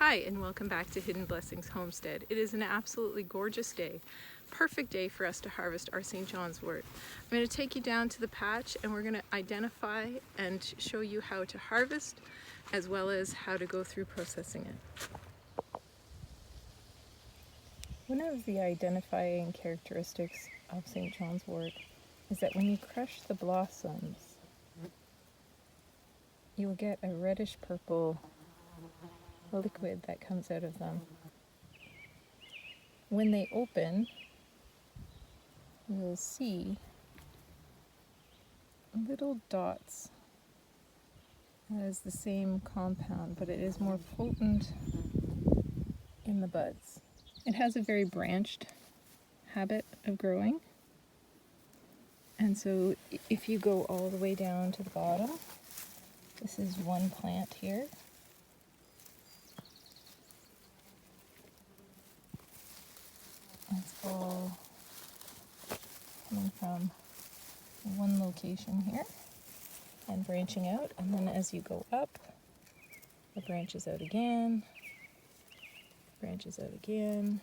Hi, and welcome back to Hidden Blessings Homestead. It is an absolutely gorgeous day, perfect day for us to harvest our St. John's wort. I'm going to take you down to the patch and we're going to identify and show you how to harvest as well as how to go through processing it. One of the identifying characteristics of St. John's wort is that when you crush the blossoms, you will get a reddish purple liquid that comes out of them. When they open, you'll see little dots as the same compound, but it is more potent in the buds. It has a very branched habit of growing, and so if you go all the way down to the bottom, this is one plant here. It's all coming from one location here and branching out, and then as you go up, it branches out again, branches out again,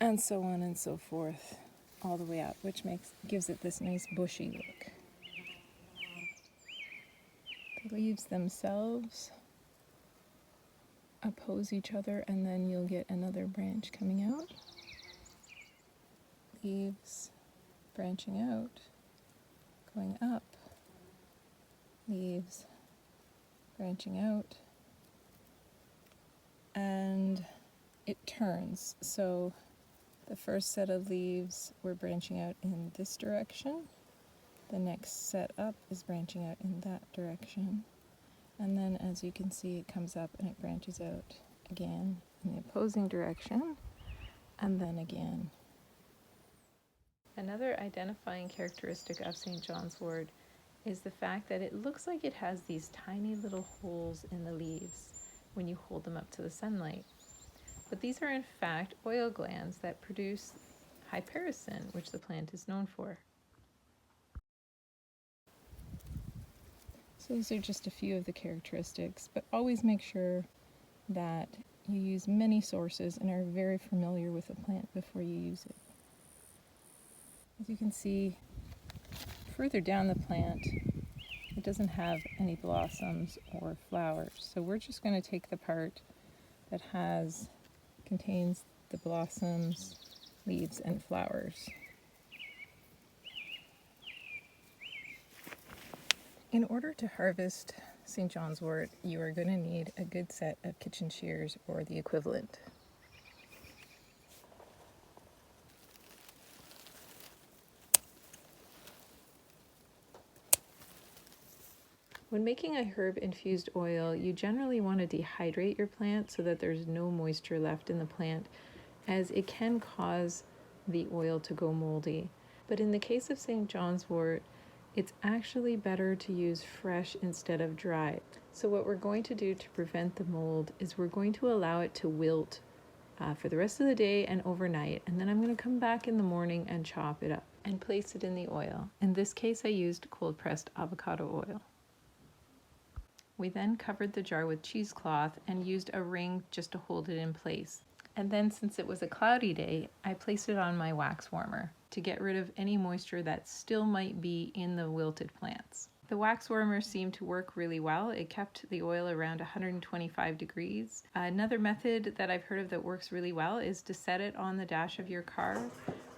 and so on and so forth, all the way up, which gives it this nice bushy look. The leaves themselves oppose each other, and then you'll get another branch coming out. Leaves branching out, going up, leaves branching out, and it turns. So the first set of leaves were branching out in this direction, the next set up is branching out in that direction, and then as you can see it comes up and it branches out again in the opposing direction, and then again. Another identifying characteristic of St. John's wort is the fact that it looks like it has these tiny little holes in the leaves when you hold them up to the sunlight. But these are in fact oil glands that produce hypericin, which the plant is known for. So these are just a few of the characteristics, but always make sure that you use many sources and are very familiar with the plant before you use it. As you can see, further down the plant, it doesn't have any blossoms or flowers. So we're just going to take the part that contains the blossoms, leaves, and flowers. In order to harvest St. John's wort, you are going to need a good set of kitchen shears or the equivalent. When making a herb-infused oil, you generally want to dehydrate your plant so that there's no moisture left in the plant, as it can cause the oil to go moldy. But in the case of St. John's wort, it's actually better to use fresh instead of dry. So what we're going to do to prevent the mold is we're going to allow it to wilt for the rest of the day and overnight, and then I'm going to come back in the morning and chop it up and place it in the oil. In this case, I used cold-pressed avocado oil. We then covered the jar with cheesecloth and used a ring just to hold it in place. And then, since it was a cloudy day, I placed it on my wax warmer to get rid of any moisture that still might be in the wilted plants. The wax warmer seemed to work really well. It kept the oil around 125 degrees. Another method that I've heard of that works really well is to set it on the dash of your car,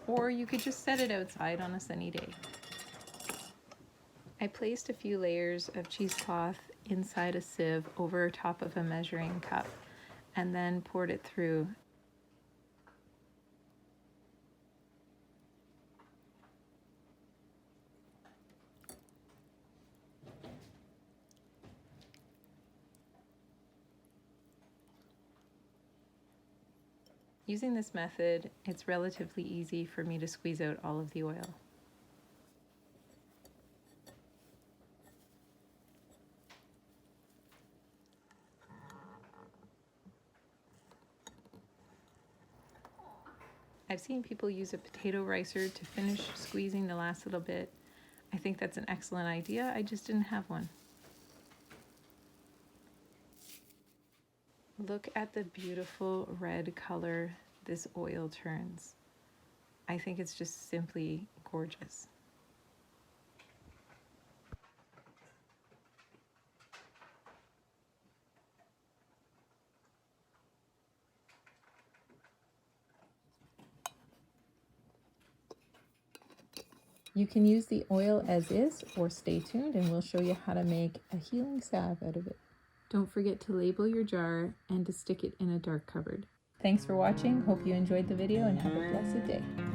or you could just set it outside on a sunny day. I placed a few layers of cheesecloth inside a sieve over top of a measuring cup and then poured it through. Using this method, it's relatively easy for me to squeeze out all of the oil. I've seen people use a potato ricer to finish squeezing the last little bit. I think that's an excellent idea. I just didn't have one. Look at the beautiful red color this oil turns. I think it's just simply gorgeous. You can use the oil as is or stay tuned and we'll show you how to make a healing salve out of it. Don't forget to label your jar and to stick it in a dark cupboard. Thanks for watching. Hope you enjoyed the video and have a blessed day.